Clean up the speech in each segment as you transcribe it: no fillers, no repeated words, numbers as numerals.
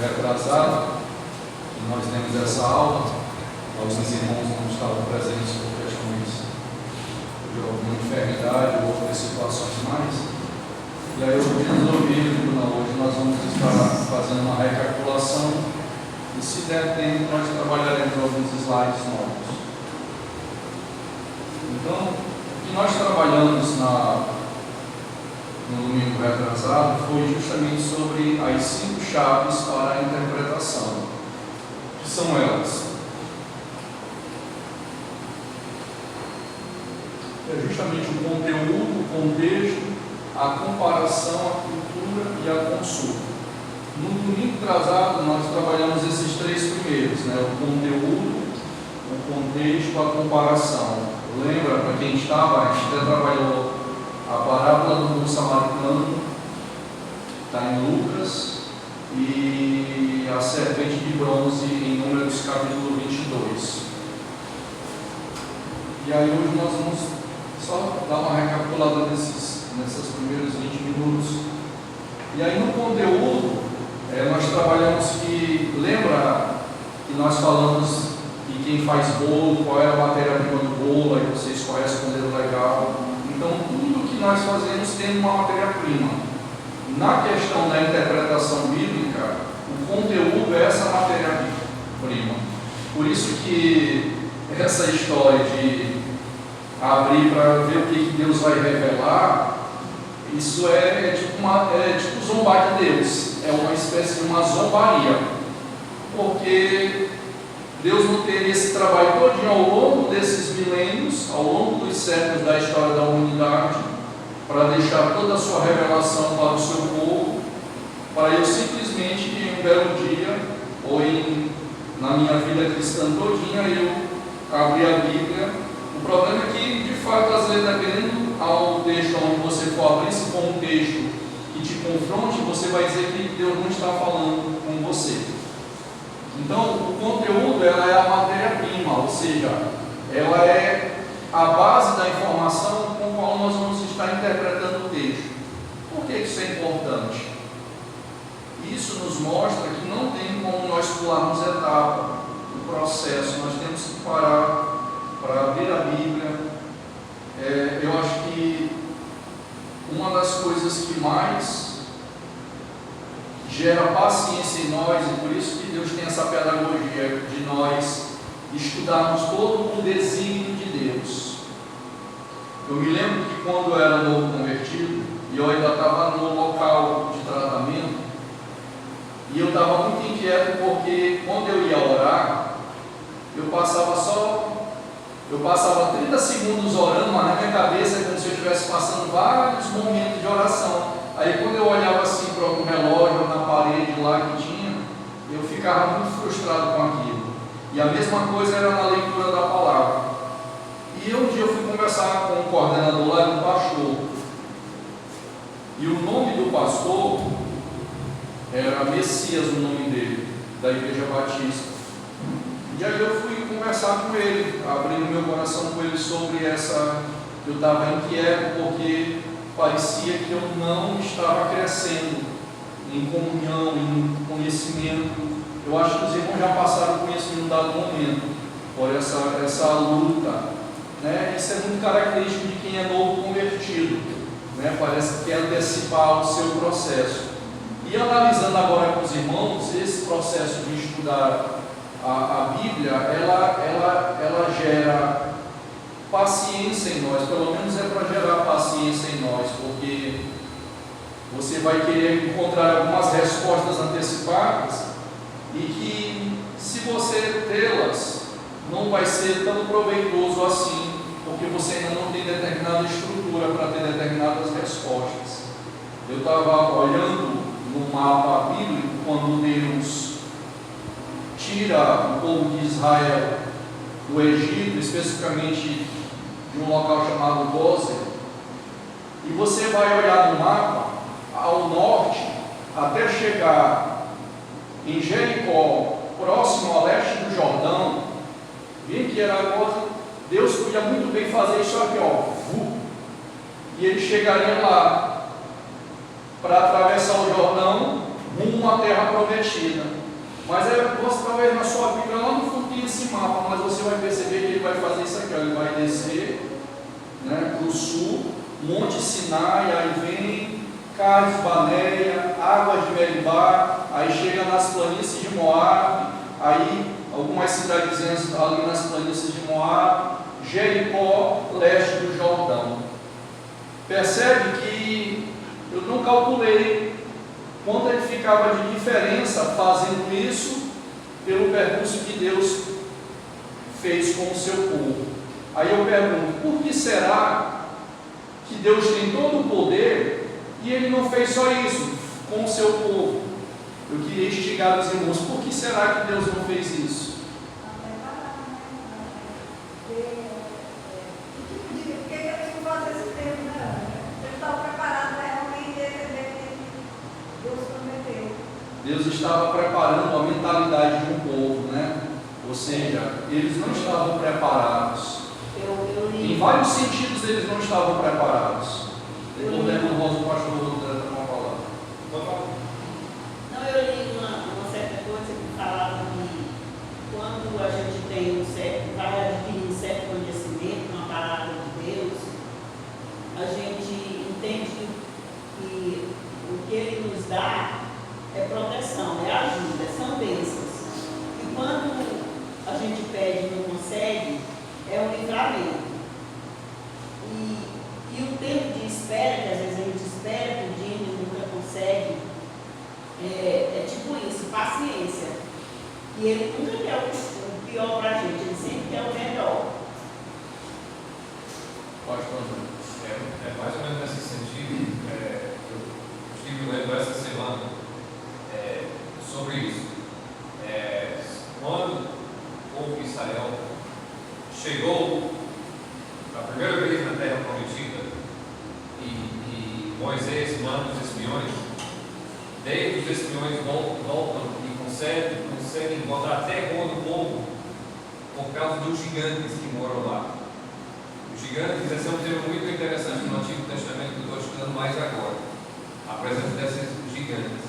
retrasado, e nós temos essa aula. Alguns irmãos não estavam presentes por questões de alguma enfermidade ou outras situações mais. E aí eu resolvi, hoje nós vamos estar fazendo uma recapitulação e, se der tempo, nós trabalharemos alguns slides novos. Então, o que nós trabalhamos no domingo retrasado foi justamente sobre as 5 chaves para a interpretação, que são elas. É justamente o conteúdo, o contexto, a comparação, a cultura e a consulta. No domingo atrasado nós trabalhamos esses 3 primeiros, o conteúdo, o contexto, a comparação. Lembra, para quem estava, a gente até trabalhou a parábola do bom samaritano, está em Lucas, e a serpente de bronze em Números capítulo 22. E aí hoje nós vamos só dar uma recapitulada nesses primeiros 20 minutos. E aí no conteúdo, nós trabalhamos que, lembra que nós falamos que quem faz bolo, qual é a matéria-prima do bolo, aí vocês conhecem com o dedo legal. Então tudo que nós fazemos tem uma matéria-prima. Na questão da interpretação bíblica, o conteúdo é essa matéria-prima. Por isso que essa história de abrir para ver o que Deus vai revelar, isso é tipo zombar de Deus, é uma espécie de uma zombaria, porque Deus não teria esse trabalho todo ao longo desses milênios, ao longo dos séculos da história da humanidade, para deixar toda a sua revelação para o seu povo, para eu simplesmente em um belo dia, ou na minha vida cristã todinha, eu abrir a Bíblia. O problema é que, de fato, às vezes, dependendo ao texto onde você for abrir, se for um texto que te confronte, você vai dizer que Deus não está falando com você. Então, o conteúdo, ela é a matéria-prima, ou seja, ela é a base da informação com a qual nós vamos estar interpretando o texto. Por que isso é importante? Isso nos mostra que não tem como nós pularmos etapa do processo, nós temos que parar para abrir a Bíblia. Eu acho que uma das coisas que mais gera paciência em nós, e por isso que Deus tem essa pedagogia de nós estudarmos todo o desígnio de Deus. Eu me lembro que quando eu era novo convertido, e eu ainda estava no local de tratamento, e eu estava muito inquieto porque quando eu ia orar, eu passava 30 segundos orando, mas na minha cabeça é como se eu estivesse passando vários momentos de oração. Aí quando eu olhava assim para algum relógio na parede lá que tinha, eu ficava muito frustrado com aquilo. E a mesma coisa era na leitura da palavra. E um dia eu fui conversar com um coordenador lá, um pastor. E o nome do pastor era Messias, o nome dele, da Igreja Batista. E aí eu fui conversar com ele, abrindo meu coração com ele sobre essa. Eu estava inquieto porque parecia que eu não estava crescendo em comunhão, em conhecimento. Eu acho que os irmãos já passaram por isso em um dado momento, por essa luta. Isso é muito característico de quem é novo convertido. Parece que quer antecipar o seu processo. E analisando agora com os irmãos, esse processo de estudar a Bíblia, ela gera paciência em nós, pelo menos é para gerar paciência em nós, porque você vai querer encontrar algumas respostas antecipadas e que, se você tê-las, não vai ser tão proveitoso assim, porque você ainda não tem determinada estrutura para ter determinadas respostas. Eu estava olhando no mapa bíblico quando Deus tira o povo de Israel do Egito, especificamente de um local chamado Gósen, e você vai olhar no mapa, ao norte, até chegar em Jericó, próximo ao leste do Jordão, vê que era agora, Deus podia muito bem fazer isso aqui, e ele chegaria lá para atravessar o Jordão, rumo à terra prometida. Mas você talvez na sua Bíblia lá no fundo tem esse mapa, mas você vai perceber que ele vai fazer isso aqui, ele vai descer, né, para o sul, Monte Sinai, aí vem Cades Barneia, Águas de Meribá, aí chega nas planícies de Moabe, aí algumas cidadezinhas ali nas planícies de Moabe, Jericó, leste do Jordão. Percebe que eu não calculei quanto é que ficava de diferença fazendo isso pelo percurso que Deus fez com o seu povo. Aí eu pergunto, por que será que Deus tem todo o poder e Ele não fez só isso com o seu povo? Eu queria instigar os irmãos, por que será que Deus não fez isso? Deus estava preparando a mentalidade de um povo, né? Ou seja, eles não estavam preparados. Em vários sentidos eles não estavam preparados. Depois o pastor Rodrigo uma palavra. Não, eu li uma certa coisa que falava que quando a gente tem vai adquirir um certo conhecimento, uma palavra de Deus, a gente entende que o que Ele nos dá é proteção, é ajuda, são bênçãos. E quando a gente pede e não consegue, é um livramento. E o tempo de espera, que às vezes a gente espera pedindo e nunca consegue, é tipo isso, paciência. E Ele nunca quer o pior para a gente, Ele sempre quer o melhor. Pode fazer. É mais ou menos nesse sentido. Eu estive lendo essa semana sobre isso. Quando o povo de Israel chegou a primeira vez na terra prometida e Moisés manda os espiões, daí os espiões voltam e conseguem botar terror no povo por causa dos gigantes que moram lá. Os gigantes, esse é um tema muito interessante no Antigo Testamento que eu estou estudando mais agora, a presença desses gigantes.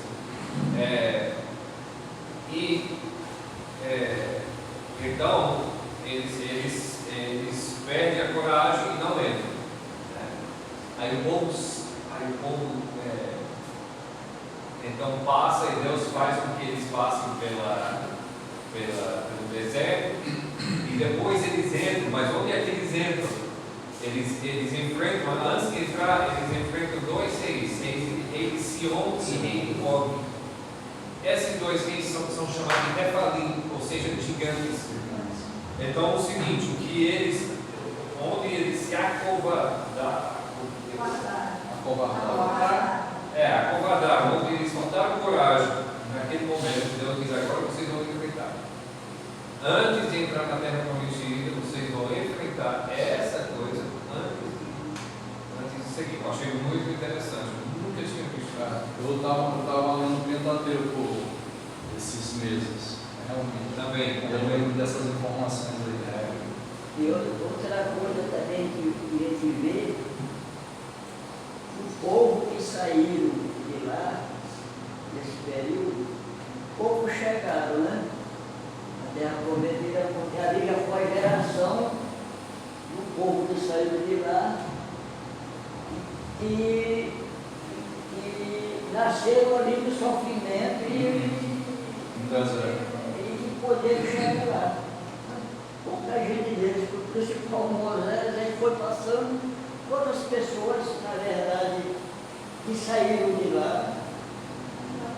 Então eles perdem a coragem e não entram. Aí o povo então passa e Deus faz com que eles passem pelo deserto e depois eles entram. Mas onde é que eles entram? Eles enfrentam, antes de entrar, eles enfrentam dois reis, rei de Sion e rei de Og. Esses dois reis são chamados de Refalim, ou seja, gigantes. Então, o seguinte, onde eles se acovardaram, onde eles faltaram coragem, naquele momento, Deus diz: agora vocês vão enfrentar. Antes de entrar na terra prometida, vocês vão enfrentar essa coisa antes de seguir. Eu achei muito interessante, eu nunca tinha visto. Eu estava lendo o Pentateuco esses meses, realmente. Também. Eu lembro dessas informações aí. E outra coisa também que a gente vê, o povo que saíram de lá, nesse período, pouco chegaram, né? A terra prometida, porque ali já foi a geração do povo que saiu de lá e nasceram ali do sofrimento e poder chegar lá. Pouca gente deles, o principal Moisés, ele foi passando, outras pessoas, na verdade, que saíram de lá,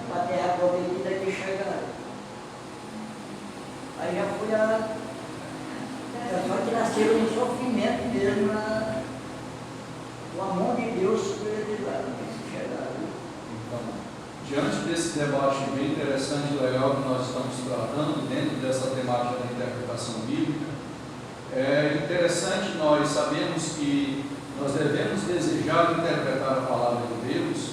para a terra prometida que chegaram. Aí já foi só que nasceram no sofrimento mesmo, com a mão de Deus sobre eles lá, que chegaram. Então, diante desse debate bem interessante e legal que nós estamos tratando dentro dessa temática da interpretação bíblica, é interessante nós sabermos que nós devemos desejar interpretar a palavra de Deus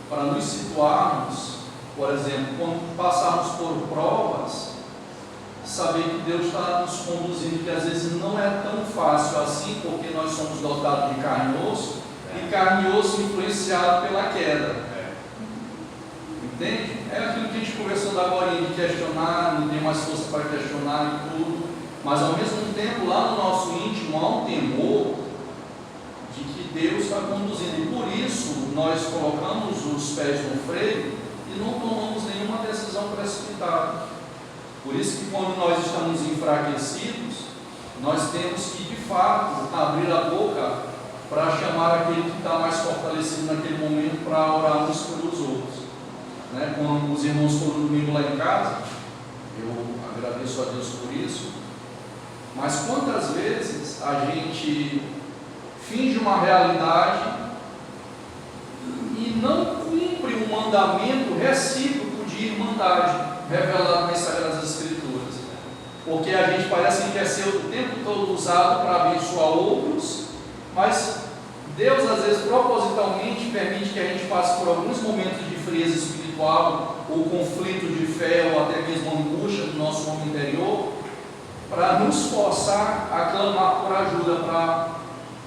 para nos situarmos, por exemplo, quando passarmos por provas, saber que Deus está nos conduzindo, que às vezes não é tão fácil assim, porque nós somos dotados de carne e osso, e carne e osso influenciado pela queda. Entende? conversando agora de questionar, não tem mais força para questionar e tudo, mas ao mesmo tempo, lá no nosso íntimo, há um temor de que Deus está conduzindo, e por isso nós colocamos os pés no freio e não tomamos nenhuma decisão precipitada. Por isso que quando nós estamos enfraquecidos, nós temos que de fato abrir a boca para chamar aquele que está mais fortalecido naquele momento para orar uns pelos outros. Né? Quando os irmãos foram domingo lá em casa, eu agradeço a Deus por isso, mas quantas vezes a gente finge uma realidade e não cumpre o mandamento recíproco de irmandade revelado nas Sagradas Escrituras, porque a gente parece que quer ser o tempo todo usado para abençoar outros, mas Deus às vezes propositalmente permite que a gente passe por alguns momentos de frieza espiritual, ou conflito de fé, ou até mesmo angústia do nosso homem interior, para nos forçar a clamar por ajuda, para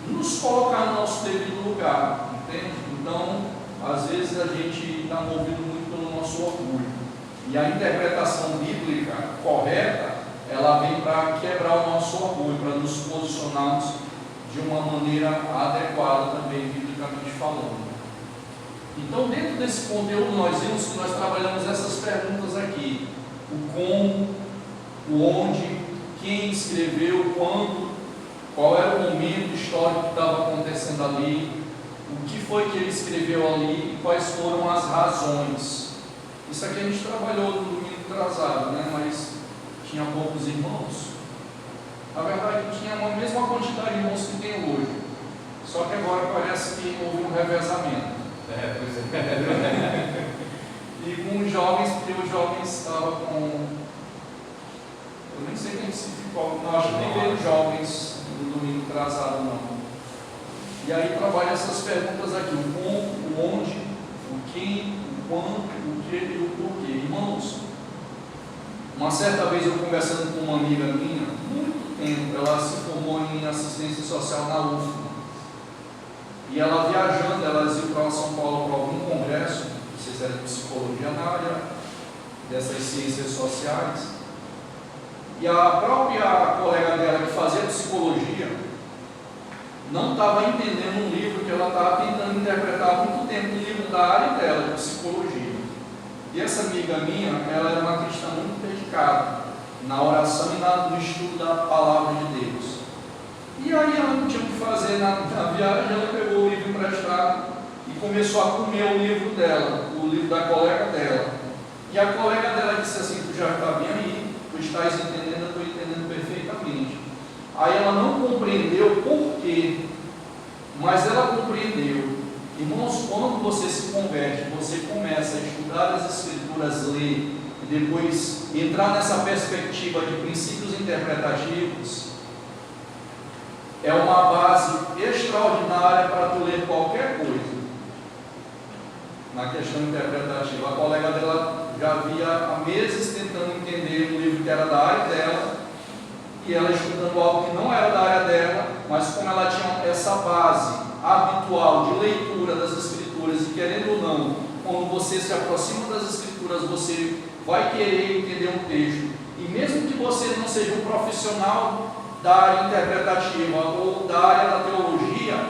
nos colocar no nosso devido lugar, entende? Então, às vezes a gente está movido muito pelo nosso orgulho, e a interpretação bíblica correta, ela vem para quebrar o nosso orgulho, para nos posicionarmos de uma maneira adequada também, biblicamente falando. Então, dentro desse conteúdo, nós vimos que nós trabalhamos essas perguntas aqui: o como, o onde, quem escreveu, quando, qual era o momento histórico que estava acontecendo ali, o que foi que ele escreveu ali e quais foram as razões. Isso aqui a gente trabalhou no domingo atrasado, né? Mas tinha poucos irmãos. Na verdade, tinha a mesma quantidade de irmãos que tem hoje, só que agora parece que houve um revezamento. Pois é. E com os jovens, porque os jovens estavam com... Eu nem sei quem se ficou, não, acho que nem veio jovens no domingo atrasado, não. E aí trabalha essas perguntas aqui: o como, o onde, o quem, o quando, o que e o porquê. Irmãos, uma certa vez eu conversando com uma amiga minha, muito tempo, ela se formou em assistência social na UFMA. E ela viajando, elas iam para São Paulo para algum congresso, não sei se era de psicologia, na área dessas ciências sociais. E a própria colega dela que fazia psicologia não estava entendendo um livro que ela estava tentando interpretar há muito tempo, um livro da área dela, de psicologia. E essa amiga minha, ela era uma cristã muito dedicada na oração e no estudo da palavra de Deus. E aí ela não tinha o que fazer na viagem, ela pegou o livro emprestado e começou a comer o livro dela, o livro da colega dela. E a colega dela disse assim: tu já está bem aí, tu estás entendendo, eu estou entendendo perfeitamente. Aí ela não compreendeu por quê, mas ela compreendeu. Irmãos, quando você se converte, você começa a estudar as Escrituras, ler, e depois entrar nessa perspectiva de princípios interpretativos, é uma base extraordinária para tu ler qualquer coisa. Na questão interpretativa, a colega dela já havia há meses tentando entender um livro que era da área dela, e ela estudando algo que não era da área dela, mas como ela tinha essa base habitual de leitura das Escrituras, e querendo ou não, quando você se aproxima das Escrituras, você vai querer entender um texto, e mesmo que você não seja um profissional da área interpretativa ou da área da teologia,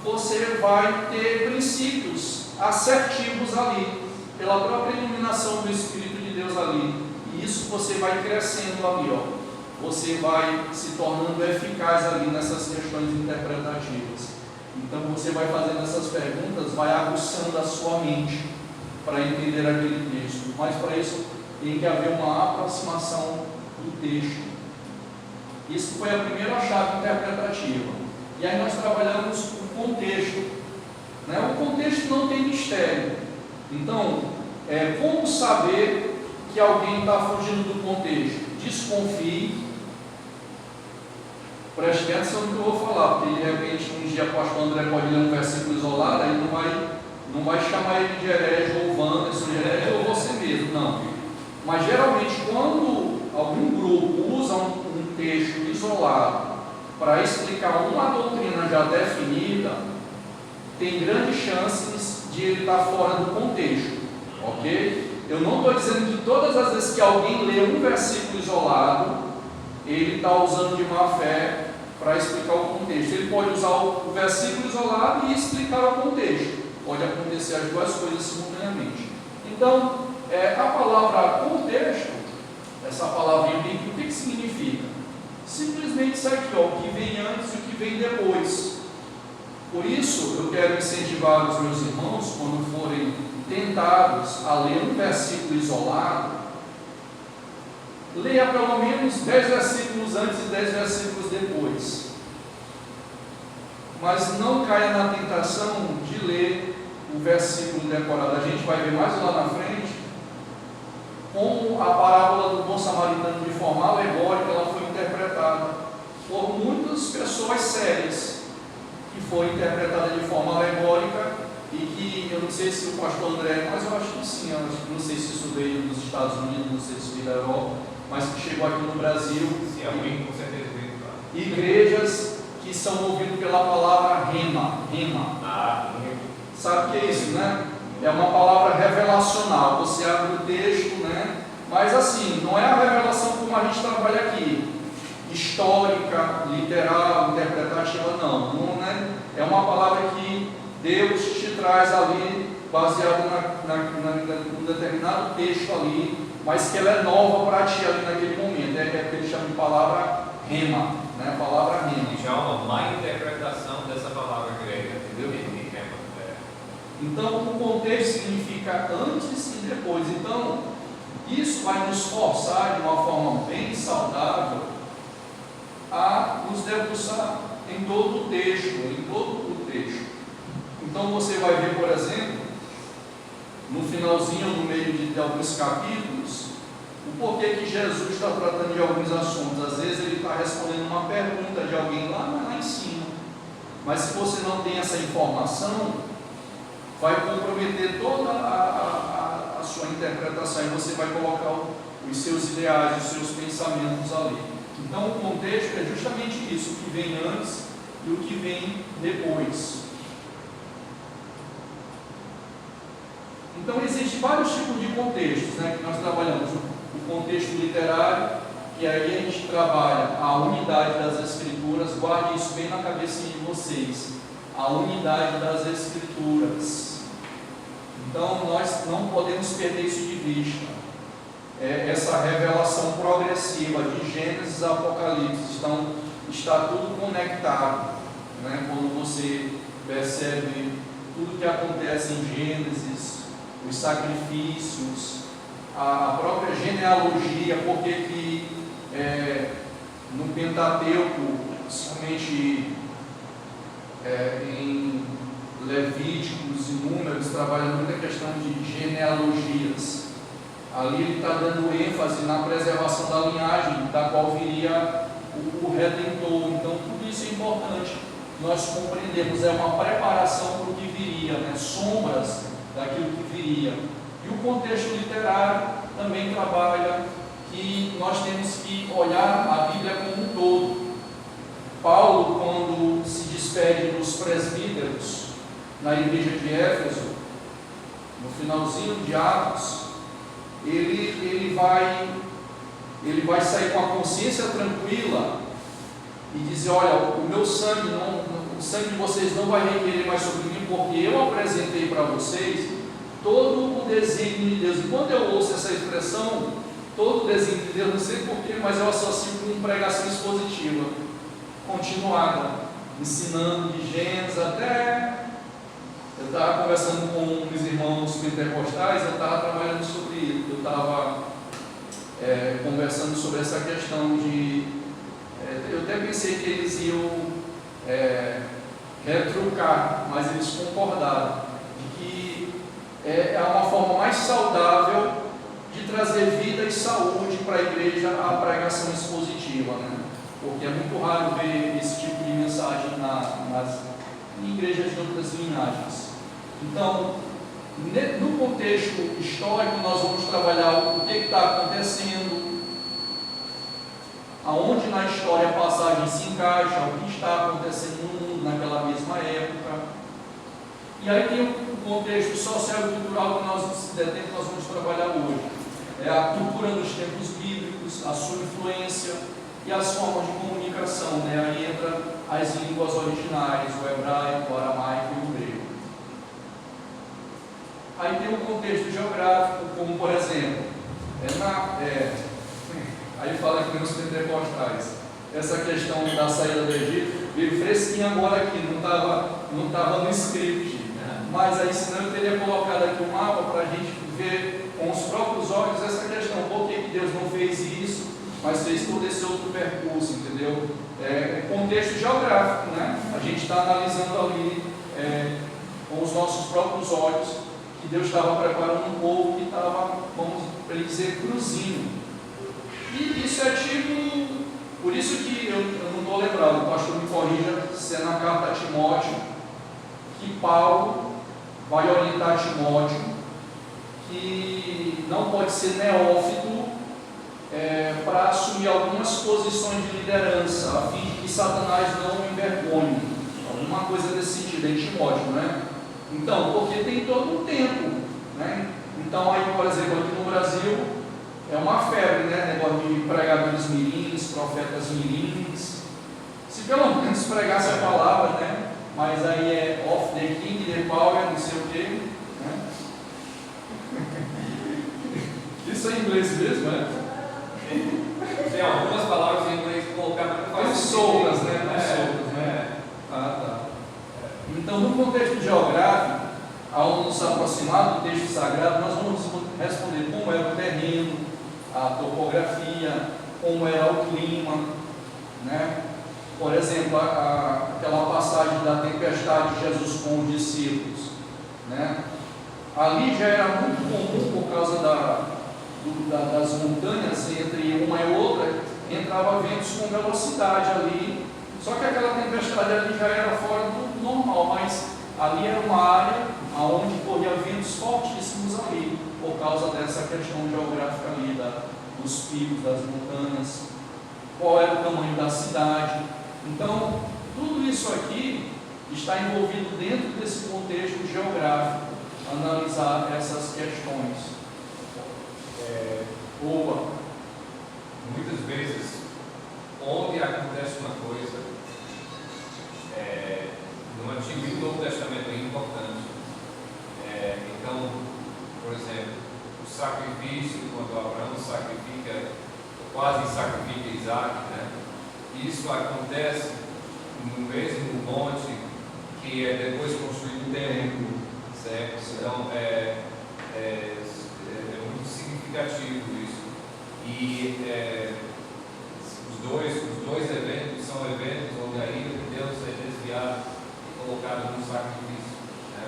você vai ter princípios assertivos ali, pela própria iluminação do Espírito de Deus ali, e isso você vai crescendo ali, ó. Você vai se tornando eficaz ali nessas questões interpretativas. Então você vai fazendo essas perguntas, vai aguçando a sua mente para entender aquele texto, mas para isso tem que haver uma aproximação do texto. Isso foi a primeira chave interpretativa. E aí nós trabalhamos o contexto, né? O contexto não tem mistério. Então, como saber que alguém está fugindo do contexto? Desconfie. Preste atenção no que eu vou falar, porque de repente um dia o pastor André pode ler um versículo isolado, aí não vai chamar ele de herege ou Wanderson, de herege ou você mesmo, não. Mas geralmente quando algum grupo usa um texto isolado para explicar uma doutrina já definida, tem grandes chances de ele estar fora do contexto, ok? Eu não estou dizendo que todas as vezes que alguém lê um versículo isolado, ele está usando de má fé para explicar o contexto. Ele pode usar o versículo isolado e explicar o contexto. Pode acontecer as duas coisas simultaneamente. Então, a palavra contexto, essa palavrinha bíblica, o que significa? Simplesmente isso aqui, ó, o que vem antes e o que vem depois. Por isso, eu quero incentivar os meus irmãos, quando forem tentados a ler um versículo isolado, leia pelo menos 10 versículos antes e 10 versículos depois. Mas não caia na tentação de ler o versículo decorado. A gente vai ver mais lá na frente como a parábola do bom samaritano, de forma alegórica, ela foi interpretada por muitas pessoas sérias, que foi interpretada de forma alegórica e que, eu não sei se o pastor André, mas eu acho que sim, eu não sei se isso veio dos Estados Unidos, não sei se veio da Europa, mas que chegou aqui no Brasil. Se alguém com certeza veio lá. Igrejas que são movidas pela palavra rema. Sabe o que é isso, né? É uma palavra revelacional. Você abre o texto, né? Mas assim, não é a revelação como a gente trabalha aqui, histórica, literal, interpretativa, não é? É uma palavra que Deus te traz ali, baseado num determinado texto ali, mas que ela é nova para ti ali naquele momento. É que ele chama de palavra rema, né? Palavra rema. E já uma má interpretação dessa palavra grega, entendeu? Então, o contexto significa antes e depois. Então, isso vai nos forçar de uma forma bem saudável a nos debruçar em todo o texto, Então, você vai ver, por exemplo, no finalzinho, no meio de alguns capítulos, o porquê que Jesus está tratando de alguns assuntos. Às vezes ele está respondendo uma pergunta de alguém lá em cima, mas se você não tem essa informação, vai comprometer toda a sua interpretação e você vai colocar os seus ideais, os seus pensamentos ali. Então, o contexto é justamente isso, o que vem antes e o que vem depois. Então, existem vários tipos de contextos, né, que nós trabalhamos. O contexto literário, que aí a gente trabalha a unidade das Escrituras. Guarde isso bem na cabecinha de vocês. A unidade das Escrituras. Então, nós não podemos perder isso de vista. Essa revelação progressiva de Gênesis a Apocalipse, está tudo conectado, né? Quando você percebe tudo que acontece em Gênesis, os sacrifícios, a própria genealogia, porque que no Pentateuco, principalmente em Levíticos e Números, trabalha muito a questão de genealogias. Ali ele está dando ênfase na preservação da linhagem, da qual viria o Redentor. Então, tudo isso é importante. Nós compreendemos, é uma preparação para o que viria, né? Sombras daquilo que viria. E o contexto literário também trabalha que nós temos que olhar a Bíblia como um todo. Paulo, quando se despede dos presbíteros na igreja de Éfeso, no finalzinho de Atos, ele vai sair com a consciência tranquila e dizer: olha, o meu sangue, o sangue de vocês não vai requerer mais sobre mim, porque eu apresentei para vocês todo o desígnio de Deus. E quando eu ouço essa expressão, todo o desígnio de Deus, não sei porquê, mas eu associo com pregação expositiva, continuada, ensinando de Gênesis até... Eu estava conversando com os irmãos pentecostais, eu estava trabalhando sobre isso, eu estava conversando sobre essa questão de... eu até pensei que eles iam retrucar, mas eles concordaram, de que é uma forma mais saudável de trazer vida e saúde para a igreja a pregação expositiva, né? Porque é muito raro ver esse tipo de mensagem nas igrejas de outras linhagens. Então, no contexto histórico, nós vamos trabalhar o que está acontecendo, aonde na história a passagem se encaixa, o que está acontecendo no mundo naquela mesma época. E aí tem o contexto social e cultural que nós nos detemos, nós vamos trabalhar hoje. É a cultura dos tempos bíblicos, a sua influência e as formas de comunicação, né? Aí entra as línguas originais, o hebraico, o aramaico e o grego. Aí tem o contexto geográfico, como por exemplo, aí fala que nos pentecostais, essa questão da saída do Egito veio fresquinha agora aqui, não estava no script, mas aí senão eu teria colocado aqui o mapa para a gente ver com os próprios olhos essa questão, por que Deus não fez isso, mas fez todo esse outro percurso, entendeu? Contexto geográfico, né? A gente está analisando ali com os nossos próprios olhos que Deus estava preparando um povo que estava, vamos dizer, cruzinho. E isso é tipo, por isso que eu não estou lembrado, o pastor me corrija se é na carta a Timóteo, que Paulo vai orientar Timóteo que não pode ser neófito para assumir algumas posições de liderança, a fim de que Satanás não o envergonhe. Alguma coisa desse sentido, em Timóteo, né? Então, porque tem todo um tempo, né? Então, aí, por exemplo, aqui no Brasil, é uma febre, né? Negócio de pregadores mirins, profetas mirins. Se pelo menos pregasse a palavra, né? Mas aí é off the king, the power, não sei o quê, né? Isso é em inglês mesmo, né? Tem algumas palavras em inglês colocadas para fazer soltas, né? Ah, tá. Então, no contexto geográfico, ao nos aproximar do texto sagrado, nós vamos responder como era o terreno, a topografia, como era o clima, né? Por exemplo, aquela passagem da tempestade de Jesus com os discípulos, né? Ali já era muito comum, por causa das montanhas, entre uma e outra, entrava ventos com velocidade ali, só que aquela tempestade ali já era fora do normal, mas ali era uma área onde corria ventos fortíssimos ali, por causa dessa questão geográfica ali, dos picos, das montanhas, qual era o tamanho da cidade. Então, tudo isso aqui está envolvido dentro desse contexto geográfico, analisar essas questões. Muitas vezes, onde acontece uma coisa, no Antigo e no Novo Testamento é importante. Então, por exemplo, o sacrifício, quando Abraão sacrifica, quase sacrifica Isaac, né? Isso acontece no mesmo monte que é depois construído o templo, certo? Então, é muito significativo isso. E os dois eventos são eventos onde a ira de Deus é desviada e colocada no sacrifício, né?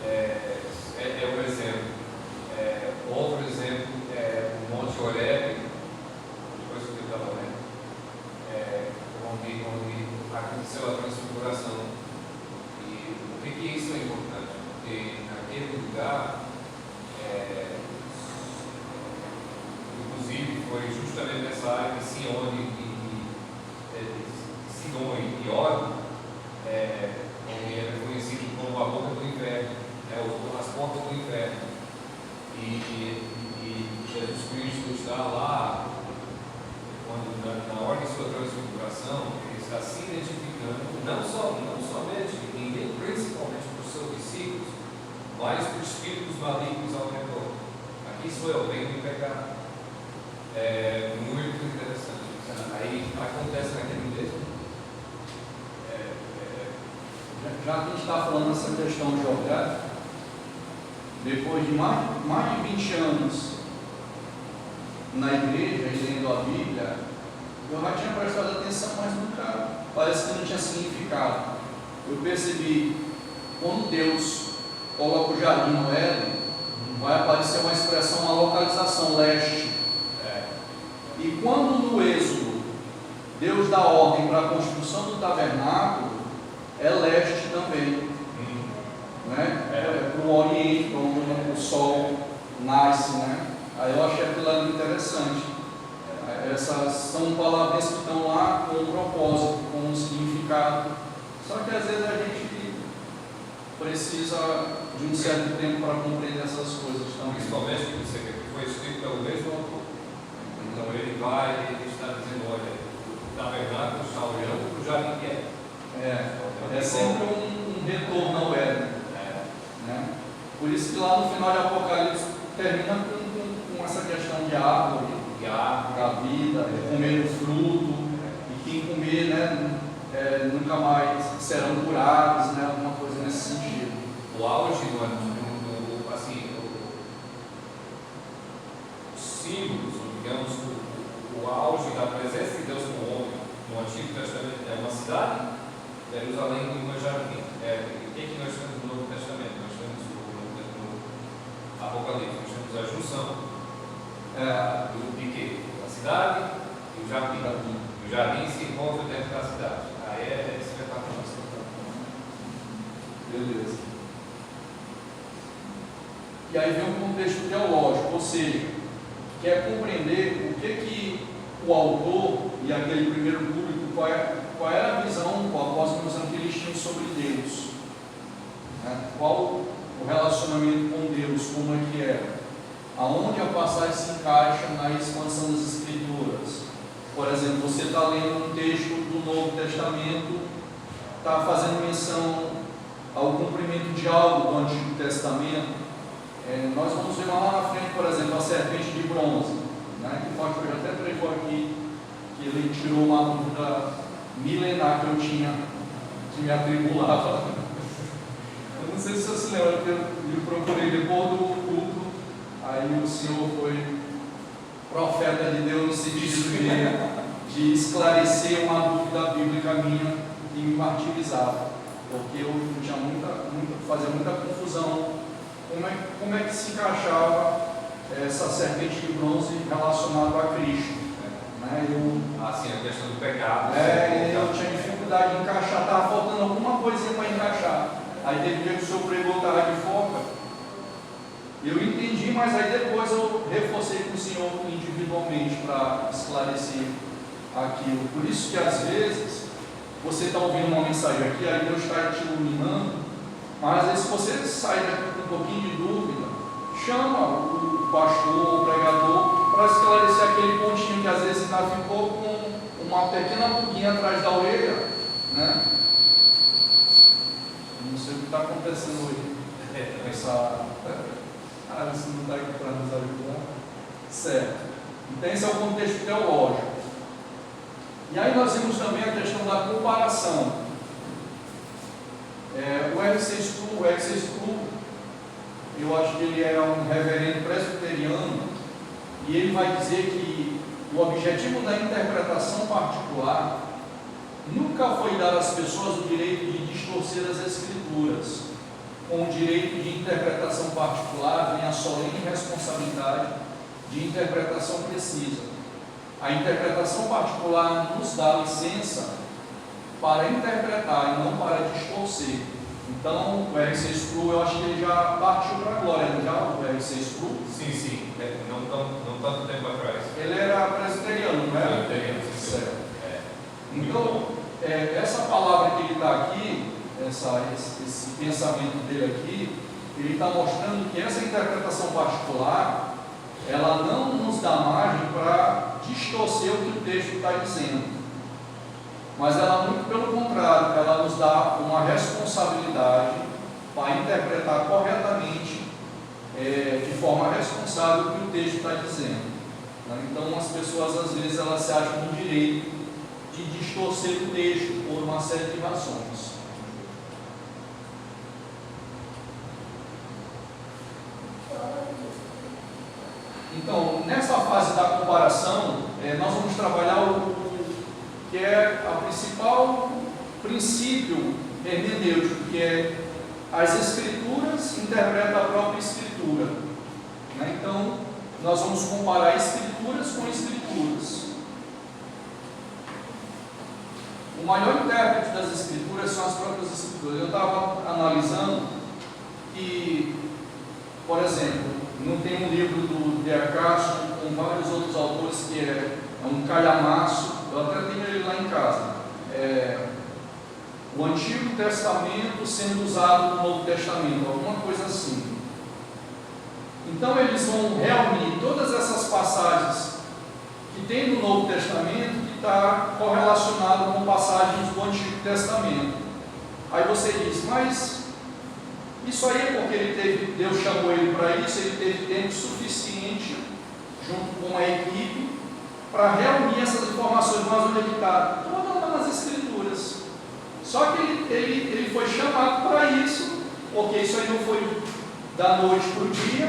É um exemplo. Outro exemplo é o Monte Horebe, depois que eu estava lendo, onde aconteceu a transfiguração. E por que isso é importante? Porque naquele lugar, inclusive foi justamente nessa área de Sidom e Og, onde era conhecido como a boca do inferno, as portas do inferno. E Jesus Cristo está lá, quando na hora de sua transfiguração, ele está se identificando, não somente e nem principalmente para os seus discípulos, mas para os espíritos malignos ao redor. Aqui sou eu, venho me pegar. É muito interessante. Aí acontece naquele mesmo. Já que a gente está falando dessa questão geográfica, depois de mais de 20 anos na igreja e lendo a Bíblia, eu já tinha prestado atenção, mas nunca, parece que não tinha significado. Eu percebi, quando Deus coloca o jardim no Éden, vai aparecer uma expressão, uma localização, leste. E quando no Êxodo Deus dá ordem para a construção do tabernáculo, é leste também, né? Para o Oriente, onde o sol nasce, né? Aí eu achei aquilo ali interessante. Essas são palavras que estão lá com um propósito, com um significado. Só que às vezes a gente precisa de um certo tempo para compreender essas coisas também. Principalmente que você vê que foi escrito pelo mesmo autor. Então ele vai, ele está dizendo, olha, o tabernáculo está olhando para o jardim que é. É sempre um retorno ao Éden. Né? Por isso que lá no final de Apocalipse termina com essa questão de árvore, da vida, comer o fruto, e quem comer, né, nunca mais serão curados, né, alguma coisa nesse sentido. O auge assim, os símbolos, digamos, o auge da presença de Deus com o homem no Antigo Testamento é uma cidade, Jerusalém e uma jardim. O que nós temos no Novo Testamento? Nós temos no Apocalipse, nós temos a junção de quê? A cidade e o jardim. O jardim se encontra dentro da cidade. Aí é espetacular. Beleza. E aí vem um contexto teológico, ou seja, quer compreender o que o autor e aquele primeiro público, qual era a visão, qual a cosmovisão que eles tinham sobre Deus, né? Qual o relacionamento com Deus, como é que era, aonde a passagem se encaixa na expansão das Escrituras. Por exemplo, você está lendo um texto do Novo Testamento, está fazendo menção ao cumprimento de algo do Antigo Testamento. Nós vamos ver lá na frente, por exemplo, a serpente de bronze, né, que o pastor já até pregou aqui, que ele tirou uma dúvida milenar que eu tinha, que me atribulava. Eu não sei se você se lembra, que eu procurei depois do culto, aí o senhor foi profeta de Deus no sentido de esclarecer uma dúvida bíblica minha e me martirizava, porque eu tinha fazia muita confusão. Como é que se encaixava essa serpente de bronze relacionada a Cristo? Né? Assim, a questão do pecado. Eu tinha dificuldade de encaixar, estava faltando alguma coisinha para encaixar. Aí teve dia que o senhor pregou tarde de foca. Eu entendi, mas aí depois eu reforcei com o senhor individualmente para esclarecer aquilo. Por isso que às vezes você está ouvindo uma mensagem aqui, aí Deus está te iluminando, mas às vezes você sai daqui com um pouquinho de dúvida, chama o pastor, o pregador, para esclarecer aquele pontinho que às vezes ainda ficou com uma pequena pulguinha atrás da orelha, né? Não sei o que está acontecendo hoje. Você não está aqui para nos ajudar? Certo. Então esse é o contexto teológico. E aí nós vimos também a questão da comparação. O R.C. Sproul, eu acho que ele é um reverendo presbiteriano, e ele vai dizer que o objetivo da interpretação particular nunca foi dar às pessoas o direito de distorcer as Escrituras. Com o direito de interpretação particular vem a solene responsabilidade de interpretação precisa. A interpretação particular nos dá licença para interpretar e não para distorcer. Então, o R.C. Sproul, eu acho que ele já partiu para a glória, não já? O R.C. Sproul? Sim. Não tanto tempo atrás. Ele era presbiteriano, não era? Presbiteriano, sim. Certo. Então, essa palavra que ele está aqui, esse pensamento dele aqui, ele está mostrando que essa interpretação particular, ela não nos dá margem para distorcer o que o texto está dizendo, mas ela, muito pelo contrário, ela nos dá uma responsabilidade para interpretar corretamente, de forma responsável, o que o texto está dizendo. Então, as pessoas às vezes elas se acham no direito de distorcer o texto por uma série de razões. Então, nessa fase da comparação, nós vamos trabalhar o que é a principal princípio hermenêutico, que é as Escrituras interpretam a própria Escritura. Então, nós vamos comparar Escrituras com Escrituras. O maior intérprete das Escrituras são as próprias Escrituras. Eu estava analisando que, por exemplo, não tem um livro do D.A. Carson com vários outros autores que é um calhamaço, eu até tenho ele lá em casa, o Antigo Testamento sendo usado no Novo Testamento, alguma coisa assim. Então eles vão reunir todas essas passagens que tem no Novo Testamento que está correlacionado com passagens do Antigo Testamento. Aí você diz, mas isso aí é porque Deus chamou ele para isso, ele teve tempo suficiente, junto com a equipe, para reunir essas informações. Mas onde ele está? Todas lá nas Escrituras. Só que ele foi chamado para isso, porque isso aí não foi da noite para o dia,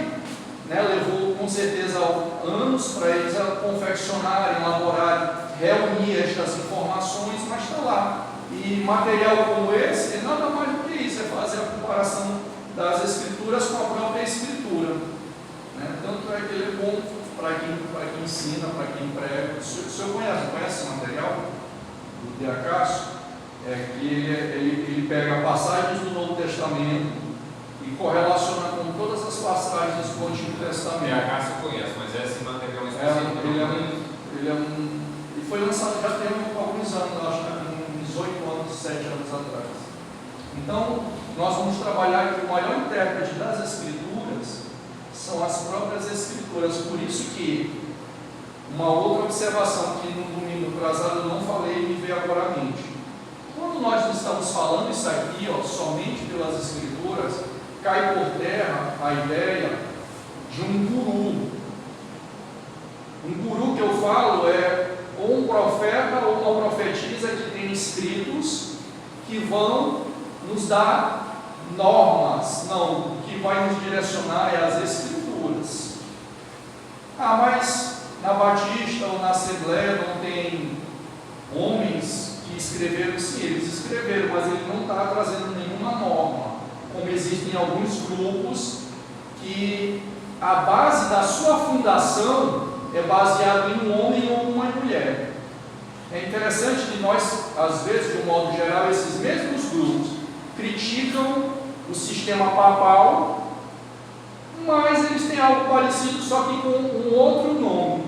né? Levou com certeza anos para eles confeccionarem, elaborarem, reunir estas informações, mas está lá. E material como esse é nada mais do que isso, é fazer a comparação das Escrituras com a própria Escritura, né? Tanto é que ele é bom para quem ensina, para quem prega. O senhor conhece esse material do Diacácio? Que ele pega passagens do Novo Testamento e correlaciona com todas as passagens do Antigo Testamento. A Cássio conhece, mas esse material específico ele foi lançado já tem alguns anos, acho que uns 8 anos, 7 anos atrás. Então, nós vamos trabalhar que o maior intérprete das Escrituras são as próprias Escrituras. Por isso que uma outra observação que no domingo atrasado eu não falei e me veio agora à mente. Quando nós estamos falando isso aqui, somente pelas Escrituras, cai por terra a ideia de um guru. Um guru que eu falo é ou um profeta ou uma profetisa que tem escritos que vão nos dar normas, não, o que vai nos direcionar é as Escrituras. Mas na Batista ou na Assembleia não tem homens que escreveram? Sim, eles escreveram, mas ele não está trazendo nenhuma norma, como existem alguns grupos que a base da sua fundação é baseado em um homem ou uma mulher. É interessante que nós, às vezes, de um modo geral, esses mesmos grupos criticam o sistema papal, mas eles têm algo parecido, só que com um outro nome.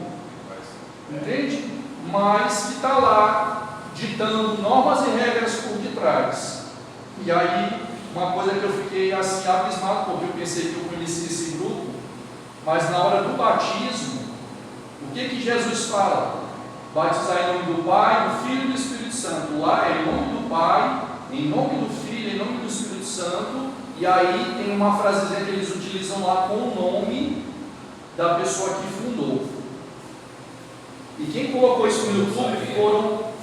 Entende? Mas que está lá ditando normas e regras por detrás. E aí, uma coisa que eu fiquei assim abismado, porque eu pensei que eu conhecia esse grupo, mas na hora do batismo, o que Jesus fala? Batizar em nome do Pai, do Filho e do Espírito Santo. Lá é em nome do Pai, em nome do Filho, em nome do Espírito Santo. E aí tem uma frasezinha que eles utilizam lá com o nome da pessoa que fundou. E quem colocou isso no YouTube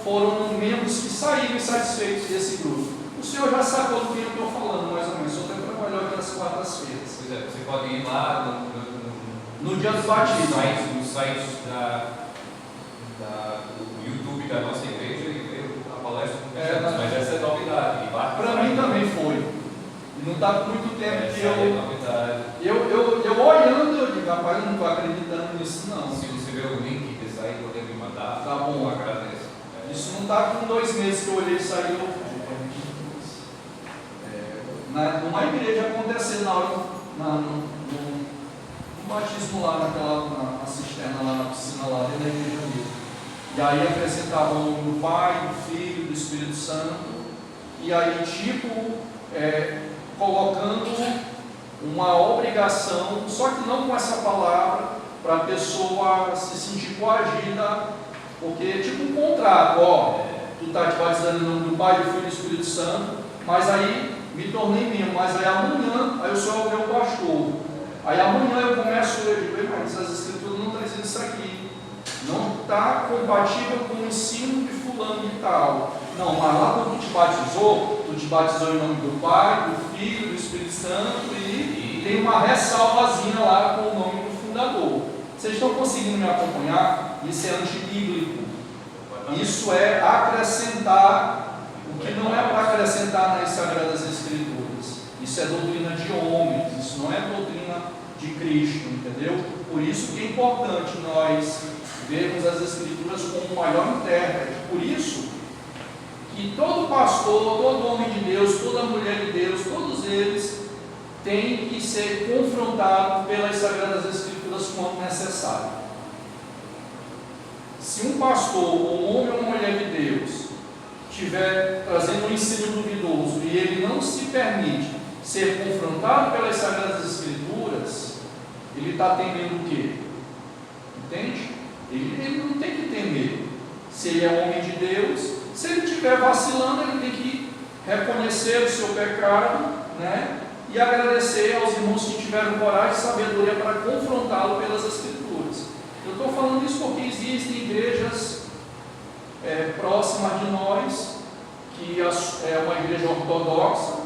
foram membros que saíram insatisfeitos desse grupo. O senhor já sacou do que eu estou falando, mais ou menos. O senhor até trabalhou aqui nas quartas-feiras. Pois é, você pode ir lá no dia do batismo, no site do YouTube da nossa igreja e ver a palestra com mas essa é novidade. Para mim também foi. Não está com muito tempo que eu olhando, eu digo, rapaz, eu não estou acreditando nisso não. Se você ver o link desse aí, poder me mandar, tá bom, eu agradeço. Isso não está com 2 meses que eu olhei isso aí. Numa igreja acontecendo na hora no batismo lá na cisterna, lá na piscina, lá dentro da igreja mesmo. E aí acrescentavam o nome do Pai, do Filho, do Espírito Santo, e aí colocando uma obrigação, só que não com essa palavra, para a pessoa se sentir coagida, porque é tipo um contrato, tu está te batizando em nome do Pai, do Filho e do Espírito Santo, mas aí me tornei membro, mas aí amanhã, aí eu sou o meu pastor. Aí amanhã eu começo a ler, mas as Escrituras não estão dizendo isso aqui. Não está compatível com o ensino de fulano e tal. Não, mas lá quando tu te batizou em nome do Pai, do Filho, do Espírito Santo e tem uma ressalvazinha lá com o nome do fundador. Vocês estão conseguindo me acompanhar? Isso é antibíblico. Isso é acrescentar o que não é para acrescentar nas Sagradas Escrituras. Isso é doutrina de homens, isso não é doutrina de Cristo, entendeu? Por isso que é importante nós vermos as Escrituras como o maior intérprete. Por isso que todo pastor, todo homem de Deus, toda mulher de Deus, todos eles têm que ser confrontados pelas Sagradas Escrituras quando necessário. Se um pastor, ou um homem ou uma mulher de Deus, estiver trazendo um ensino duvidoso e ele não se permite ser confrontado pelas Sagradas Escrituras, ele está temendo o quê? Entende? Ele não tem que temer. Se ele é homem de Deus, se ele estiver vacilando, ele tem que reconhecer o seu pecado, né? E agradecer aos irmãos que tiveram coragem e sabedoria para confrontá-lo pelas Escrituras. Eu estou falando isso porque existem igrejas próximas de nós, que é uma igreja ortodoxa,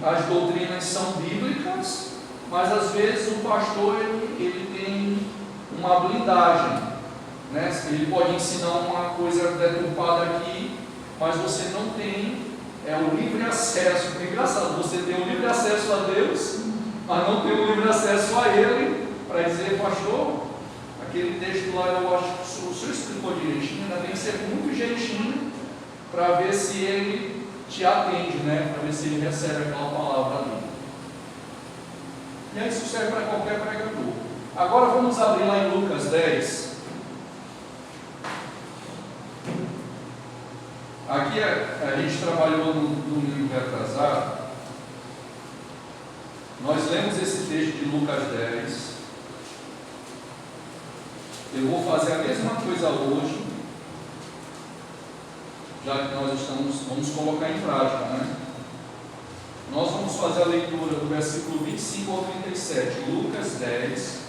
as doutrinas são bíblicas, mas às vezes o pastor ele tem uma blindagem, né? Ele pode ensinar uma coisa deturpada aqui, mas você não tem o livre acesso. É engraçado, você tem o livre acesso a Deus, mas não tem o livre acesso a Ele, para dizer, pastor, aquele texto lá eu acho que o senhor explicou direitinho, ainda tem que ser muito jeitinho, para ver se ele te atende, né? Para ver se ele recebe aquela palavra ali. E aí isso serve para qualquer pregador. Agora vamos abrir lá em Lucas 10. Aqui a gente trabalhou no domingo retrasado. Nós lemos esse texto de Lucas 10. Eu vou fazer a mesma coisa hoje, já que nós vamos colocar em prática, né? Nós vamos fazer a leitura do versículo 25 ao 37, Lucas 10,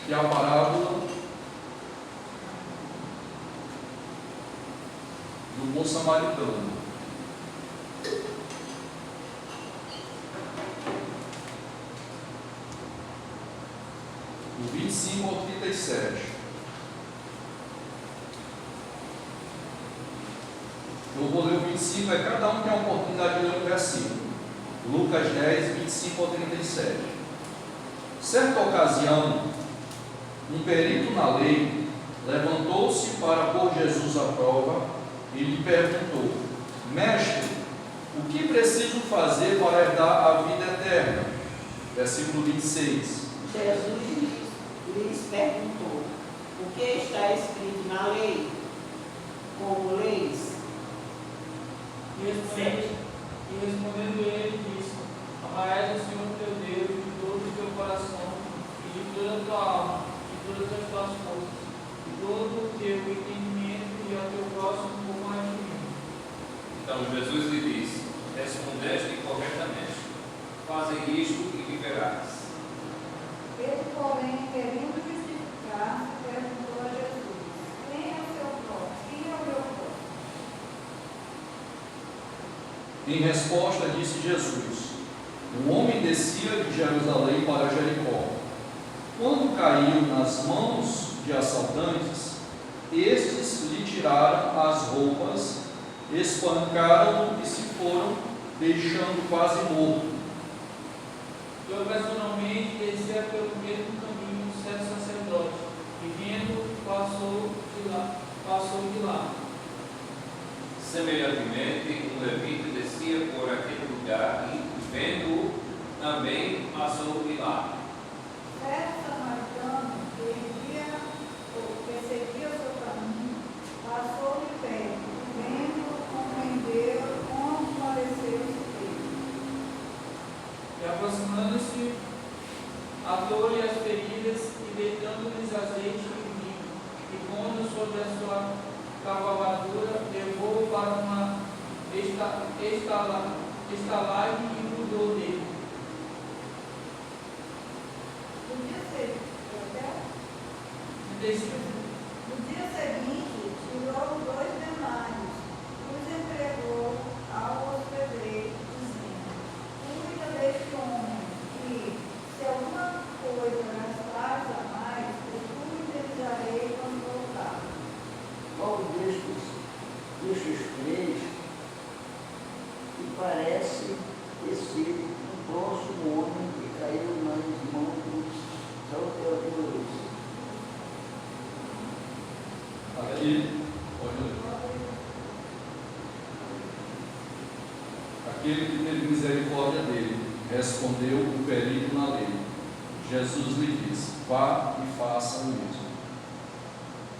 que é a parábola do bom samaritano. Do 25 ao 37. Eu vou ler o 25, cada um tem a oportunidade de ler um versículo. Lucas 10, 25 ao 37. Certa ocasião, um perito na lei levantou-se para pôr Jesus à prova e lhe perguntou: Mestre, o que preciso fazer para herdar a vida eterna? Versículo 26. Jesus lhes perguntou: o que está escrito na lei? Como leis? E respondendo ele, disse: Amarás o Senhor teu Deus de todo o teu coração, e de toda a tua alma, e de todas as tuas forças, e todo o teu entendimento, e ao teu próximo como a ti mesmo. Então Jesus lhe disse: Respondeste corretamente, faze isto e viverás. Ele, porém, querendo justificar, perguntou a Jesus: Quem é o seu próximo? Quem é o meu próximo? Em resposta, disse Jesus: um homem descia de Jerusalém para Jericó. Quando caiu nas mãos de assaltantes, estes lhe tiraram as roupas, espancaram-no e se foram, deixando quase morto. E ocasionalmente descia pelo mesmo caminho um certo sacerdote, e vendo, passou de lá. Semelhantemente, um levita descia por aquele lugar e, vendo-o, também passou de lá. Certo samaritano que seguia o seu caminho, passou de perto, vendo, compreendeu, compareceu-se dele. E aproximando-se, atou-lhe as feridas e deitando-lhes azeite e vinho, e pondo sobre a sua cavalgadura, levou-o para uma estalagem e cuidou dele. No dia seguinte, tirou 2 denários, os entregou ao hospedeiro, dizendo: Cuida deste homem, e, se alguma coisa gastares a mais, eu indenizarei quando voltar. Qual destes três que parece ter sido um próximo homem que caiu nas mãos dos salteadores? Aquele que teve misericórdia dele, respondeu o perito na lei. Jesus lhe disse: vá e faça o mesmo.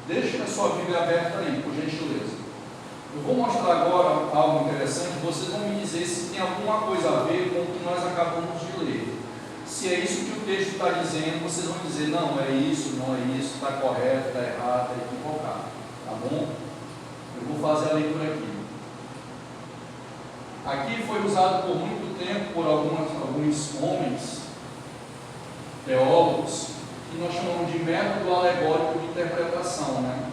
Deixe a sua Bíblia aberta aí, por gentileza. Eu vou mostrar agora algo interessante, vocês vão me dizer se tem alguma coisa a ver com o que nós acabamos de ler. Se é isso que o texto está dizendo, vocês vão dizer, não, é isso, não é isso, está correto, está errado, está equivocado. Tá bom? Eu vou fazer a leitura aqui. Aqui foi usado por muito tempo por alguns homens, teólogos, que nós chamamos de método alegórico de interpretação, né?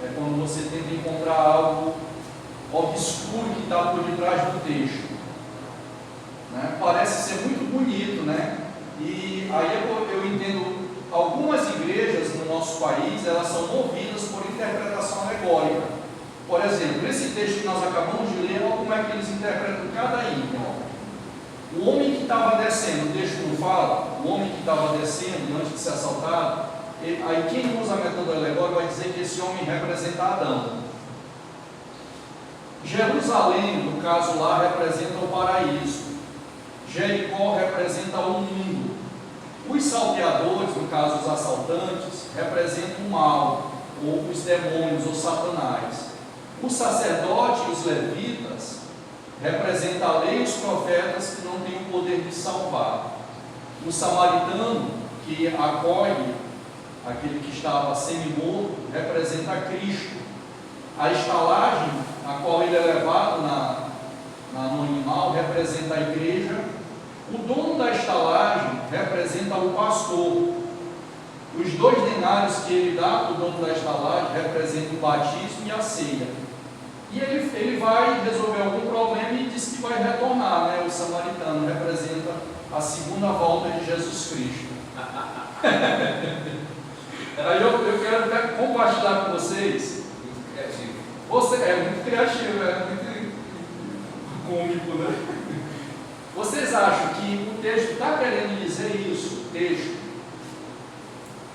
É quando você tenta encontrar algo obscuro que está por detrás do texto, né? Parece ser muito bonito, né? E aí eu entendo, algumas igrejas no nosso país, elas são movidas por interpretação alegórica. Por exemplo, esse texto que nós acabamos de ler, olha como é que eles interpretam cada item. O homem que estava descendo, o texto não fala, o homem que estava descendo antes de ser assaltado, aí quem usa a método alegórico vai dizer que esse homem representa Adão. Jerusalém, no caso lá, representa o paraíso. Jericó representa o mundo. Os salteadores, no caso os assaltantes, representam o mal, ou os demônios, ou Satanás. O sacerdote e os levitas representam a lei e os profetas que não têm o poder de salvar. O samaritano, que acolhe aquele que estava semi-morto, representa Cristo. A estalagem, a qual ele é levado no animal, representa a igreja. O dono da estalagem representa o pastor. Os 2 denários que ele dá para o dono da estalagem representam o batismo e a ceia. E ele vai resolver algum problema e diz que vai retornar, né? O samaritano representa a segunda volta de Jesus Cristo. Aí eu quero compartilhar com vocês. Muito criativo. Você é muito criativo, é muito cômico, né? Vocês acham que o texto está querendo dizer isso? O texto.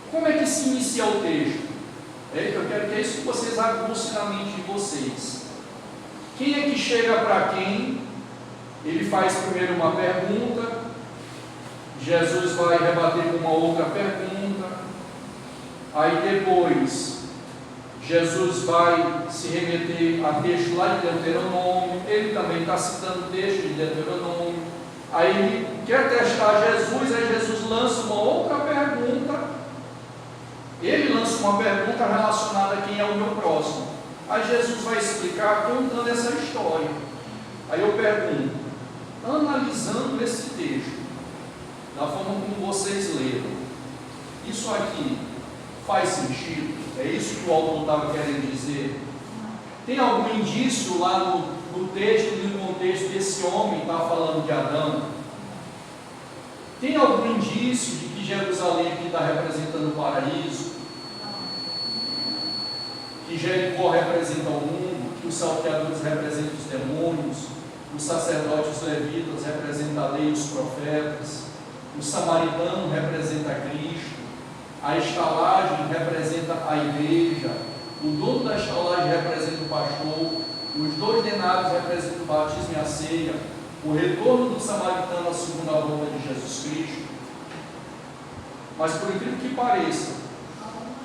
Como é que se inicia o texto? Eu quero que é isso que vocês aguçem na mente de vocês. Quem é que chega para quem? Ele faz primeiro uma pergunta, Jesus vai rebater com uma outra pergunta, aí depois Jesus vai se remeter a texto lá de Deuteronômio, ele também está citando texto de Deuteronômio, aí ele quer testar Jesus, aí Jesus lança uma outra pergunta, ele lança uma pergunta relacionada a quem é o meu próximo. Aí Jesus vai explicar contando essa história. Aí eu pergunto, analisando esse texto, da forma como vocês leram, isso aqui faz sentido? É isso que o autor estava querendo dizer? Tem algum indício lá no texto, no contexto, que esse homem está falando de Adão? Tem algum indício de que Jerusalém aqui está representando o paraíso? Que Jericó representa o mundo, que os salteadores representam os demônios, os sacerdotes e os levitas representam a lei e os profetas, o samaritano representa Cristo, a estalagem representa a igreja, o dono da estalagem representa o pastor, os 2 denários representam o batismo e a ceia, o retorno do samaritano à segunda volta de Jesus Cristo. Mas por incrível que pareça,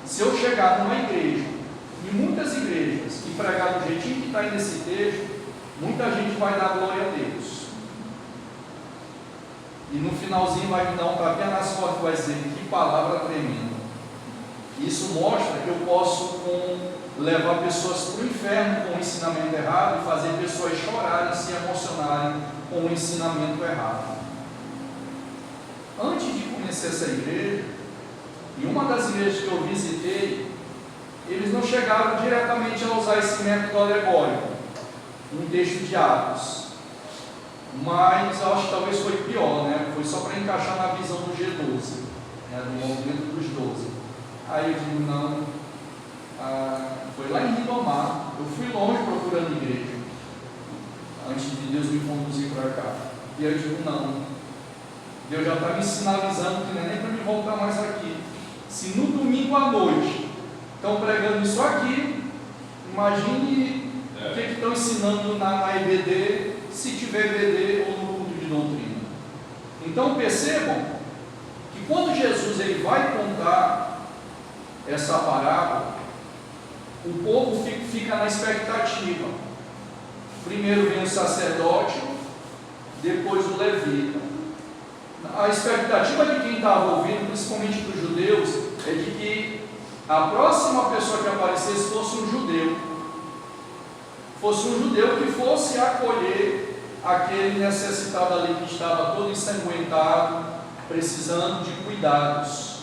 se eu chegar numa igreja, em muitas igrejas, e pregar do jeitinho que está aí nesse texto, muita gente vai dar glória a Deus. E no finalzinho vai me dar um tapinha nas costas e vai dizer, que palavra tremenda. Isso mostra que eu posso levar pessoas para o inferno com o ensinamento errado e fazer pessoas chorarem, se emocionarem com o ensinamento errado. Antes de conhecer essa igreja, em uma das igrejas que eu visitei, eles não chegaram diretamente a usar esse método alegórico, um texto de Atos, mas eu acho que talvez foi pior, né? Foi só para encaixar na visão do G12, né? Do movimento dos 12. Aí eu digo, não, foi lá em Ribamar, eu fui longe procurando igreja, antes de Deus me conduzir para cá, e eu digo, não, Deus já está me sinalizando que não é nem para me voltar mais aqui. Se no domingo à noite estão pregando isso aqui, imagine o que estão ensinando na EBD, se tiver EBD ou no culto de doutrina. Então percebam que quando Jesus ele vai contar essa parábola, o povo fica na expectativa. Primeiro vem o sacerdote, depois o levita. A expectativa de quem estava ouvindo, principalmente dos judeus, é de que a próxima pessoa que aparecesse fosse um judeu. Fosse um judeu que fosse acolher aquele necessitado ali que estava todo ensanguentado, precisando de cuidados.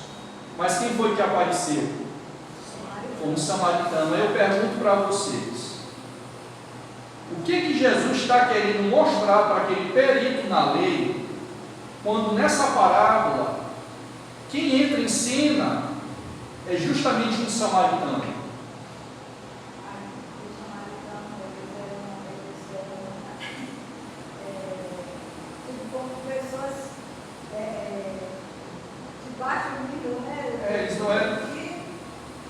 Mas quem foi que apareceu? Foi um samaritano. Eu pergunto para vocês, o que Jesus está querendo mostrar para aquele perito na lei, quando nessa parábola, quem entra em cena é justamente um samaritano? Pessoas de baixo nível, né? Eles não eram.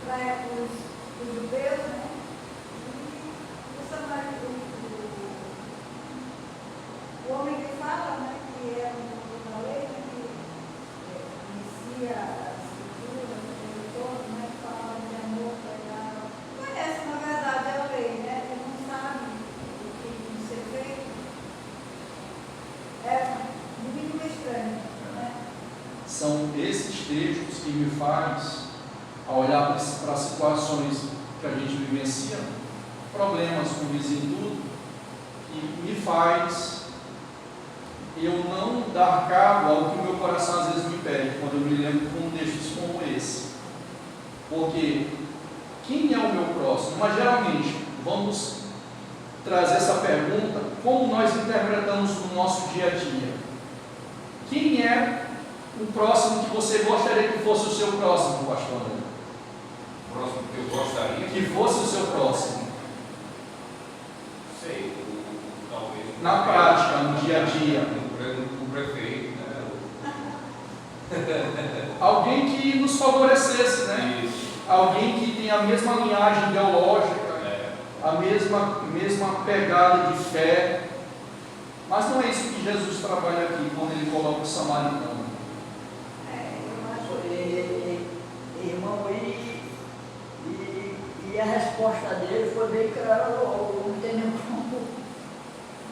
Para os judeus, né? E o samaritano, o homem que fala, né? Que é um pouco da lei, né, que inicia as escrituras, o todo, né? Que fala de amor, pregado. Conhece, na verdade, a lei, né? Ele não sabe o que tem que ser feito. É no mínimo estranho, né? São esses textos que me faz, ao olhar para as situações que a gente vivencia, problemas com o vizinho, tudo, que me faz eu não dar cabo ao que o meu coração às vezes me pede, quando eu me lembro de contextos como esse. Porque quem é o meu próximo? Mas geralmente, vamos trazer essa pergunta, como nós interpretamos no nosso dia a dia? Quem é o próximo que você gostaria que fosse o seu próximo, pastor André? O próximo que eu gostaria Que fosse o seu próximo. sei, talvez. Na prática, no dia a dia. O prefeito, né? Alguém que nos favorecesse, né? Isso. Alguém que tem a mesma linhagem ideológica, a mesma pegada de fé. Mas não é isso que Jesus trabalha aqui, quando ele coloca o samaritano. Eu acho Irmão, e a resposta dele foi bem clara logo, não tem nem como.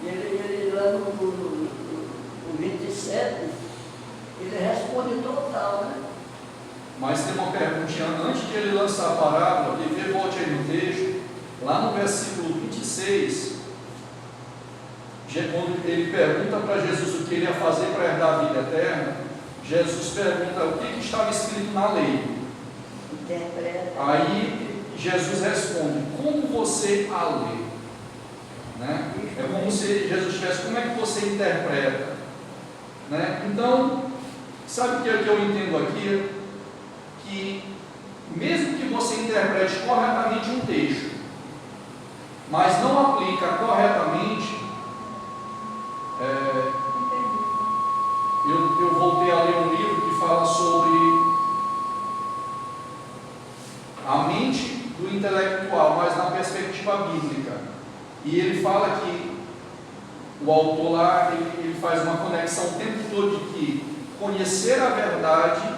Ele lá no 27, ele responde total, né? Mas tem uma perguntinha antes de ele lançar a parábola, que volte aí no texto, lá no versículo 26, quando ele pergunta para Jesus o que ele ia fazer para herdar a vida eterna, Jesus pergunta o que estava escrito na lei. Interpreta. Aí Jesus responde, como você a lê? Né? É como se Jesus tivesse, como é que você interpreta? Né? Então, sabe o que eu entendo aqui? Que mesmo que você interprete corretamente um texto, mas não aplica corretamente, eu voltei a ler um livro que fala sobre a mente do intelectual, mas na perspectiva bíblica. E ele fala que o autor lá, ele faz uma conexão o tempo todo de que conhecer a verdade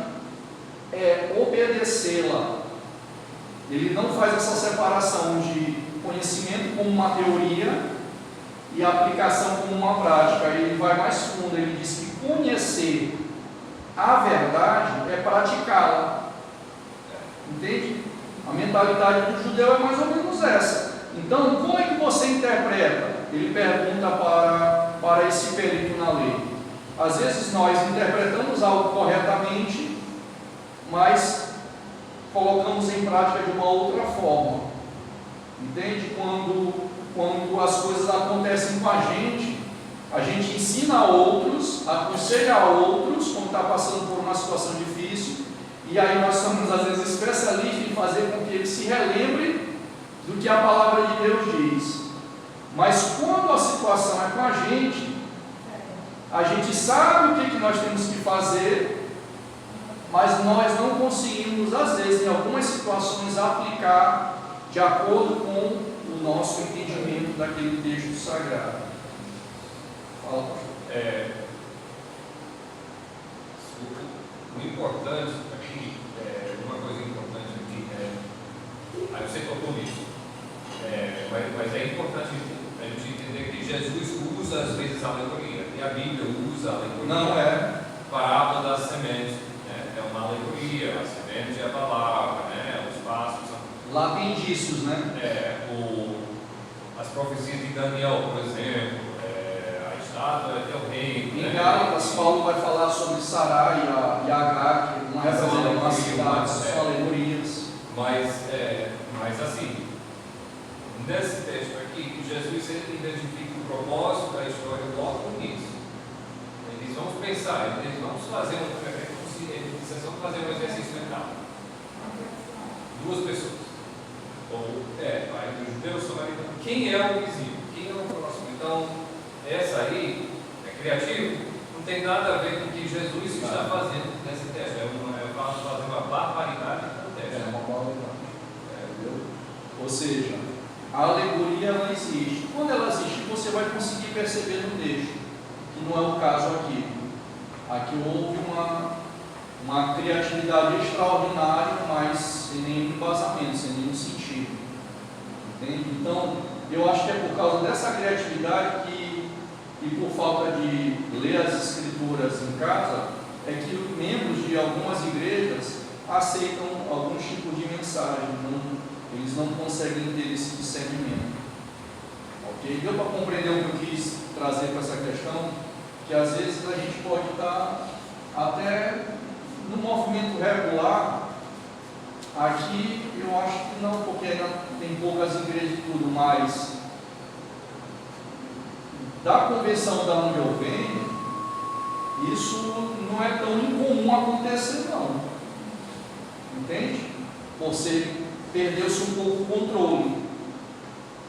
é obedecê-la. Ele não faz essa separação de conhecimento como uma teoria e aplicação como uma prática. Ele vai mais fundo, ele diz que conhecer a verdade é praticá-la. Entende? A mentalidade do judeu é mais ou menos essa. Então, como é que você interpreta? Ele pergunta para esse perito na lei. Às vezes nós interpretamos algo corretamente, mas colocamos em prática de uma outra forma. Entende? Quando as coisas acontecem com a gente ensina a outros, aconselha a outros, quando está passando por uma situação difícil, e aí nós somos às vezes especialistas em fazer com que eles se relembrem do que a palavra de Deus diz. Mas quando a situação é com a gente sabe o que nós temos que fazer, mas nós não conseguimos, às vezes, em algumas situações, aplicar de acordo com o nosso entendimento daquele texto sagrado. Fala, pastor. O importante aqui, uma coisa importante aqui, aí você tocou nisso, mas é importante a gente entender que Jesus usa às vezes a alegoria, e a Bíblia usa a alegoria. Não é. Parábola da semente, né? É uma alegoria, a semente é a palavra, né? Os passos são. Lá tem indícios, né? As profecias de Daniel, por exemplo, a estátua é teu reino. Em Gálatas, Paulo vai falar sobre Sarai e Agar, que uma representa uma cidade, são alegorias. Mas assim, nesse texto aqui, Jesus identifica o propósito da história logo com isso. Eles vão pensar, eles vão fazer vocês vão fazer um exercício mental. Duas pessoas. Vai do judeu samaritano. Quem é o vizinho? Quem é o próximo? Então, essa aí é criativo, não tem nada a ver com o que Jesus está fazendo nesse texto. Eu faço fazer uma barbaridade no texto. É uma barbaridade. Ou seja, a alegoria não existe. Quando ela existir, você vai conseguir perceber no texto, que não é o caso aqui. Aqui houve uma criatividade extraordinária, mas sem nenhum embasamento, sem nenhum sentido. Entende? Então, eu acho que é por causa dessa criatividade e por falta de ler as escrituras em casa, é que membros de algumas igrejas aceitam alguns tipos de mensagem, eles não conseguem ter esse discernimento. Ok? Deu para compreender o que eu quis trazer para essa questão? Que às vezes a gente pode estar até no movimento regular. Aqui eu acho que não, porque ainda tem poucas igrejas e tudo, mas da convenção da onde eu venho, isso não é tão incomum acontecer não. Entende? Você perdeu-se um pouco o controle.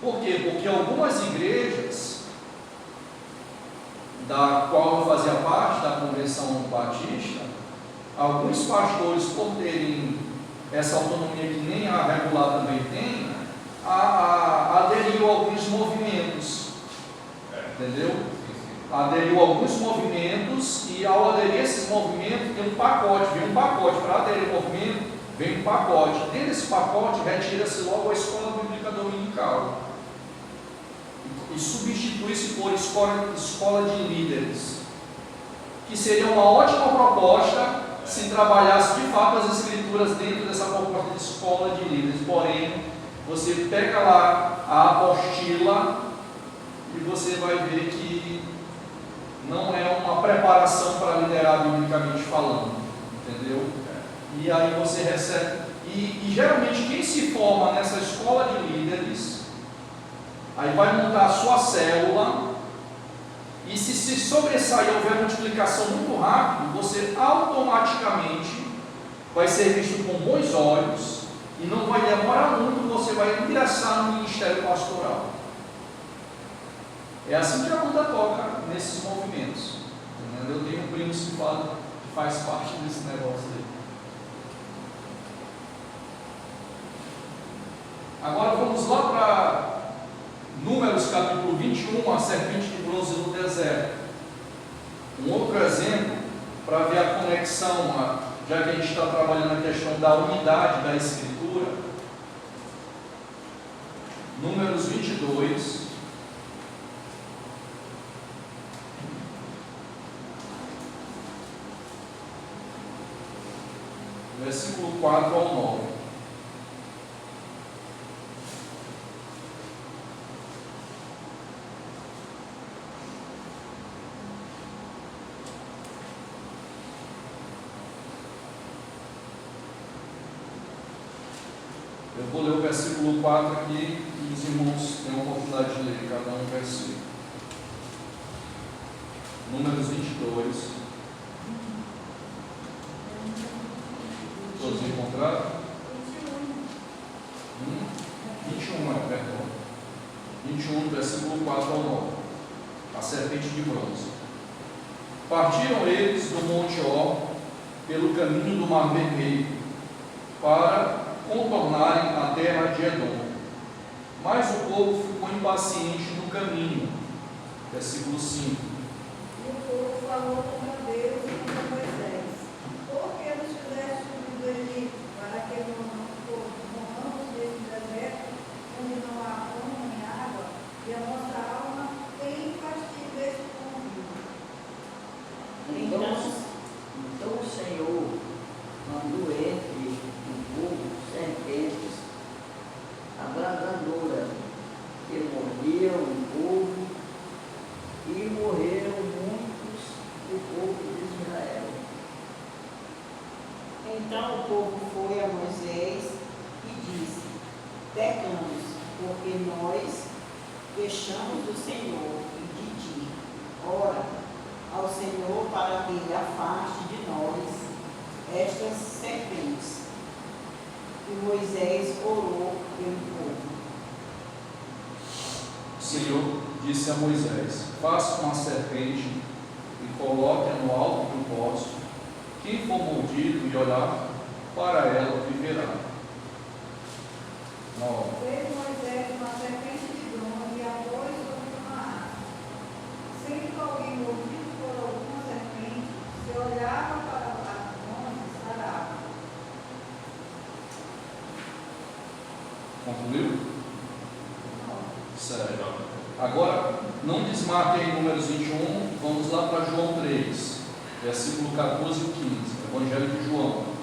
Por quê? Porque algumas igrejas, da qual eu fazia parte, da Convenção Batista, alguns pastores, por terem essa autonomia que nem a regular também tem, aderiu a alguns movimentos. Entendeu? Aderiu a alguns movimentos, e ao aderir a esses movimentos, tem um pacote, para aderir ao movimento, vem um pacote. Dentro desse pacote, retira-se logo a escola bíblica dominical e substitui-se por escola de líderes, que seria uma ótima proposta se trabalhasse de fato as escrituras dentro dessa proposta de escola de líderes. Porém, você pega lá a apostila e você vai ver que não é uma preparação para liderar biblicamente falando, entendeu? E aí você recebe, e geralmente quem se forma nessa escola de líderes, aí vai montar a sua célula, e se sobressair, houver multiplicação muito rápido, você automaticamente vai ser visto com bons olhos, e não vai demorar muito, você vai ingressar no ministério pastoral. É assim que a banda toca nesses movimentos. Eu tenho um primo que faz parte desse negócio aí. Agora vamos lá para Números capítulo 21, a serpente de bronze no deserto. Um outro exemplo para ver a conexão, já que a gente está trabalhando a questão da unidade da Escritura. Números 22. Versículo 4 ao 9. Eu vou ler o versículo 4 aqui e os irmãos têm a oportunidade de ler cada um versículo. Números 22. Todos encontraram? 21, perdão. 21, versículo 4 ao 9. A serpente de bronze. Partiram eles do Monte Or pelo caminho do Mar Vermelho para contornarem a terra de Edom. Mas o povo ficou impaciente no caminho. Versículo 5. E o povo falou contra Deus e contra Moisés: por que nos fizeste subir do Egito, para que morramos nesse deserto, onde não há pão nem água, e a nossa pecamos, porque nós queixamos do Senhor e de ti. Ora ao Senhor para que ele afaste de nós estas serpentes. E Moisés orou pelo povo. O Senhor disse a Moisés: faça uma serpente e coloque-a no alto do poste. Quem for mordido e olhar para ela viverá. 9. Fez Moisés uma serpente de bronze e a pôs sobre uma haste. Sempre alguém mordido por alguma serpente, se olhava para a bronze, sarava. Concluiu? Sério. Agora, não desmarque aí Números 21, vamos lá para João 3, versículo 14 e 15, Evangelho de João.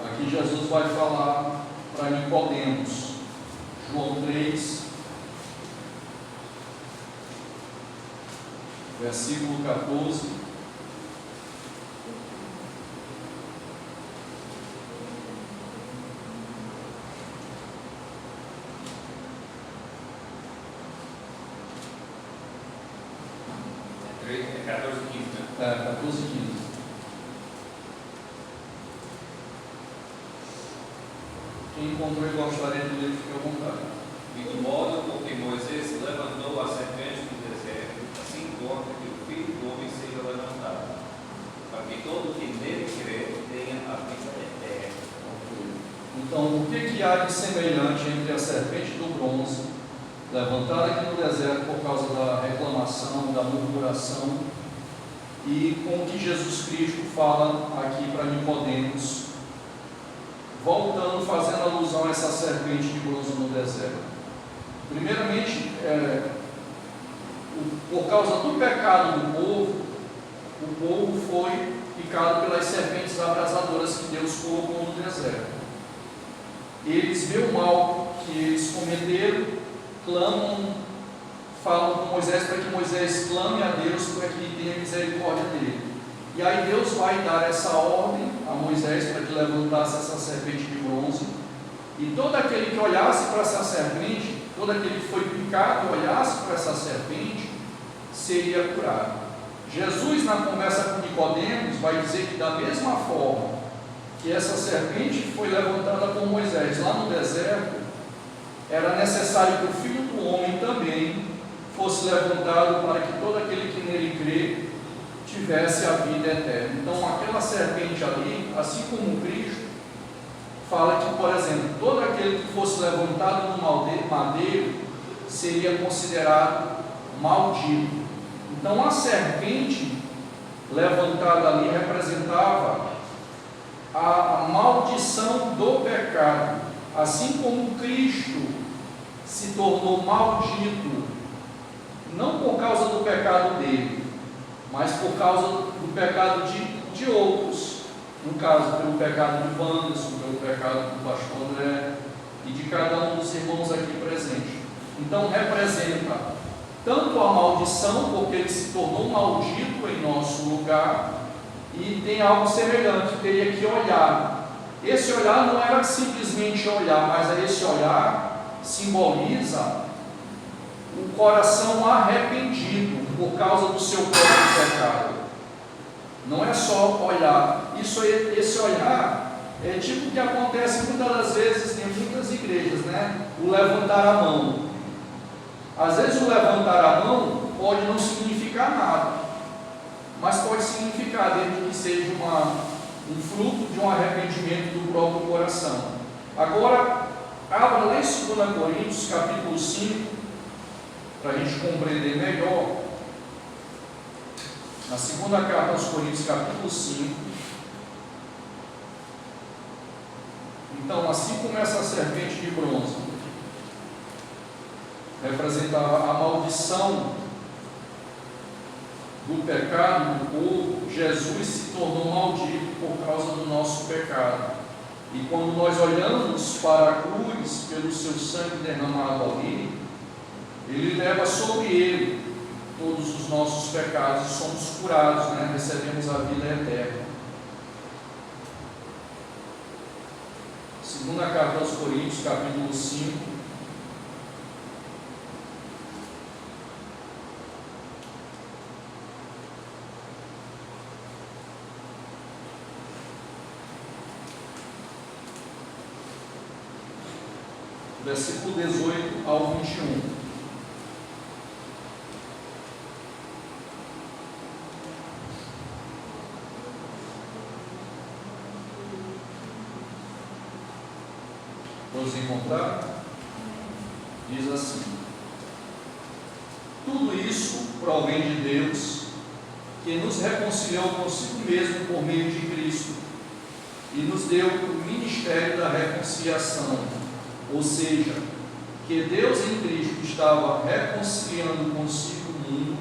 Aqui Jesus vai falar para Nicodemos. João 3, versículo 14. É 14 e 15, né? 14 e 15. Quem encontrou e gostaria de ler, fique à vontade. E do modo com que Moisés levantou a serpente do deserto, assim importa que o Filho do Homem seja levantado, para que todo que nele crê tenha a vida eterna. Então, o que há de semelhante entre a serpente do bronze, levantada aqui no deserto por causa da reclamação, da murmuração, e com o que Jesus Cristo fala aqui para Nicodemos, voltando, fazendo alusão a essa serpente de bronze no deserto? Primeiramente, por causa do pecado do povo, o povo foi picado pelas serpentes abrasadoras que Deus colocou no deserto. Eles veem o mal que eles cometeram, clamam, falam com Moisés para que Moisés clame a Deus para que ele tenha misericórdia dele. E aí Deus vai dar essa ordem a Moisés para que levantasse essa serpente de bronze, e todo aquele que olhasse para essa serpente, todo aquele que foi picado e olhasse para essa serpente, seria curado. Jesus, na conversa com Nicodemos, vai dizer que da mesma forma que essa serpente foi levantada por Moisés lá no deserto, era necessário que o Filho do Homem também fosse levantado para que todo aquele que nele crê tivesse a vida eterna. Então, aquela serpente ali, assim como Cristo, fala que, por exemplo, todo aquele que fosse levantado no madeiro seria considerado maldito. Então, a serpente levantada ali representava a maldição do pecado, assim como Cristo se tornou maldito, não por causa do pecado dele, mas por causa do pecado de outros, no caso pelo pecado de Wanderson, pelo pecado do pastor André e de cada um dos irmãos aqui presentes. Então representa tanto a maldição, porque ele se tornou maldito em nosso lugar, e tem algo semelhante, teria que olhar. Esse olhar não era simplesmente olhar, mas esse olhar simboliza o coração arrependido por causa do seu próprio pecado. Não é só olhar. Esse olhar é tipo o que acontece muitas das vezes em muitas igrejas, né? O levantar a mão. Às vezes o levantar a mão pode não significar nada, mas pode significar, desde que seja um fruto de um arrependimento do próprio coração. Agora, abra lá em 2 Coríntios, capítulo 5, para a gente compreender melhor. Na segunda carta aos Coríntios, capítulo 5. Então, assim como essa serpente de bronze representava a maldição do pecado do povo, Jesus se tornou maldito por causa do nosso pecado. E quando nós olhamos para a cruz, pelo seu sangue derramado ali, ele leva sobre ele todos os nossos pecados e somos curados, né? Recebemos a vida eterna. Segunda carta aos Coríntios, capítulo 5. Versículo 18 ao 21. Vamos encontrar? Diz assim: tudo isso provém de Deus, que nos reconciliou consigo mesmo por meio de Cristo e nos deu o ministério da reconciliação. Ou seja, que Deus em Cristo estava reconciliando consigo o mundo,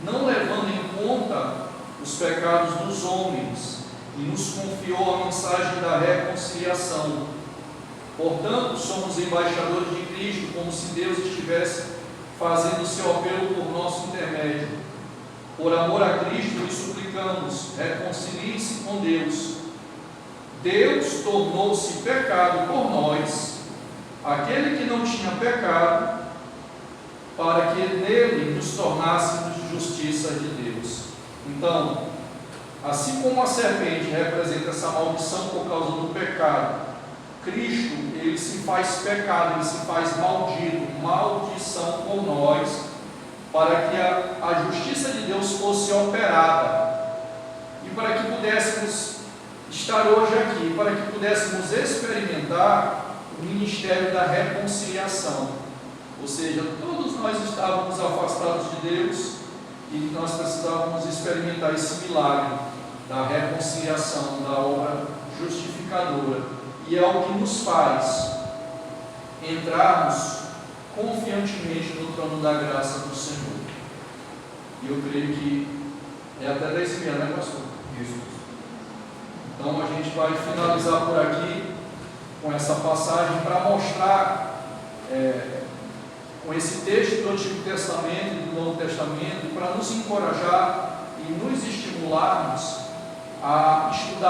não levando em conta os pecados dos homens, e nos confiou a mensagem da reconciliação. Portanto, somos embaixadores de Cristo, como se Deus estivesse fazendo seu apelo por nosso intermédio. Por amor a Cristo, lhe suplicamos, reconciliem-se com Deus. Deus tornou-se pecado por nós, aquele que não tinha pecado, para que nele nos tornássemos justiça de Deus. Então, assim como a serpente representa essa maldição por causa do pecado, Cristo, ele se faz pecado, ele se faz maldito, maldição por nós, para que a justiça de Deus fosse operada, e para que pudéssemos estar hoje aqui, para que pudéssemos experimentar o ministério da reconciliação. Ou seja, todos nós estávamos afastados de Deus e nós precisávamos experimentar esse milagre da reconciliação, da obra justificadora, e é o que nos faz entrarmos confiantemente no trono da graça do Senhor. E eu creio que é até 10 mil, né, pastor? Isso. Então a gente vai finalizar por aqui com essa passagem para mostrar, com esse texto do Antigo Testamento e do Novo Testamento, para nos encorajar e nos estimularmos a estudar